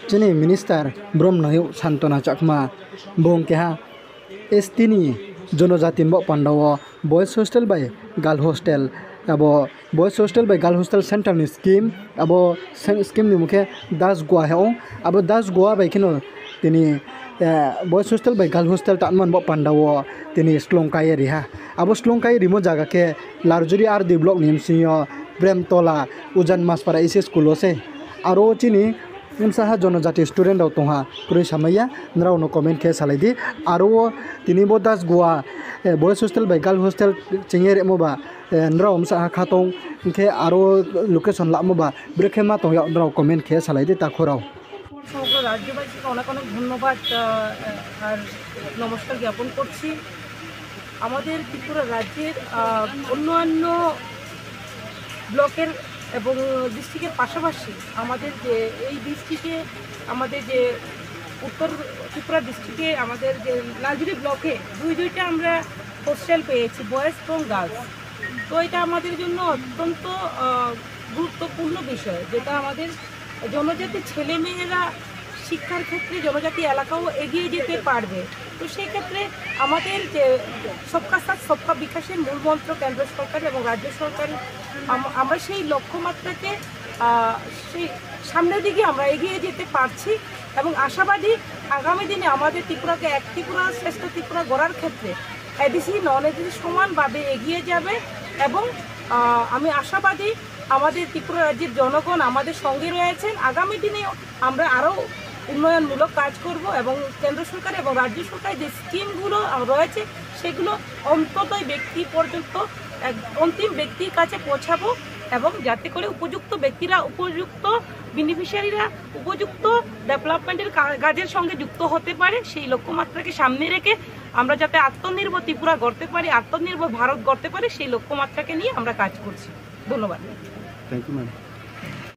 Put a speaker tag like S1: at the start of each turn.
S1: Jini Minister Brom Nayu Santona Chakma Bongkeha Estini Jonojatin Bok Pandawa Boys Hostel by Girl Hostel abo Boys Hostel by Girl Hostel Center ni scheme abo scheme ni mukhe Das Goa heo abo Das Goa by kino tini Boys Hostel by Girl Hostel Tanman Bok Pandawa tini Slongkai riha abo Slongkai rimo jaga ke Larjuri ar di block nim sinyo Bremtola Ujan Maspara isi school se aro chini Nimsaha Jonojati student daw tongha puri samaya nrao no comment ke salaidi aro tini bo Das Goa Boys Hostel by Girl Hostel chingere moba nrao msa khatong ke aro location la moba brekhema tong ya nrao comment ke salaidi ta khorao
S2: সমগ্র রাজ্যবাসীকে অনেক অনেক ধন্যবাদ আর নমস্কার জ্ঞাপন করছি। আমাদের ত্রিপুরা রাজ্যের অন্যান্য ব্লকের এবং ডিস্ট্রিক্টের পাশাপাশি আমাদের যে এই ডিস্ট্রিক্টে আমাদের যে উত্তর ত্রিপুরা ডিস্ট্রিক্টে আমাদের যে লালজুরি ব্লকে দুইটা আমরা হোস্টেল পেয়েছি বয়েজ এবং গার্লস। তো এটা আমাদের জন্য অত্যন্ত গুরুত্বপূর্ণ বিষয়, যেটা আমাদের জনজাতি ছেলেমেয়েরা শিক্ষার ক্ষেত্রে জনজাতি এলাকাও এগিয়ে যেতে পারবে। তো সেই ক্ষেত্রে আমাদের যে সবকা সাথ সবকা বিকাশের মূল মন্ত্র কেন্দ্র সরকার এবং রাজ্য সরকার আমরা সেই লক্ষ্যমাত্রাকে সেই সামনের দিকে আমরা এগিয়ে যেতে পারছি এবং আশাবাদী আগামী দিনে আমাদের ত্রিপুরাকে এক ত্রিপুরা শ্রেষ্ঠ ত্রিপুরা গড়ার ক্ষেত্রে এডিসি নন এডিসি সমানভাবে এগিয়ে যাবে এবং আমি আশাবাদী আমাদের ত্রিপুরা রাজ্যের জনগণ আমাদের সঙ্গে রয়েছেন। আগামী দিনে আমরা আরও উন্নয়নমূলক কাজ করব এবং কেন্দ্র সরকার এবং রাজ্য সরকারের যে স্কিমগুলো রয়েছে সেগুলো অন্ততই ব্যক্তি পর্যন্ত অন্তিম ব্যক্তির কাছে পৌঁছাবো এবং যাতে করে উপযুক্ত ব্যক্তিরা উপযুক্ত বেনিফিশিয়ারিরা উপযুক্ত ডেভেলপমেন্টের কাজের সঙ্গে যুক্ত হতে পারে, সেই লক্ষ্যমাত্রাকে সামনে রেখে আমরা যাতে আত্মনির্ভর ত্রিপুরা গড়তে পারি, আত্মনির্ভর ভারত গড়তে পারি, সেই লক্ষ্যমাত্রাকে নিয়ে আমরা কাজ করছি। ধন্যবাদ।
S1: Thank you, ma'am.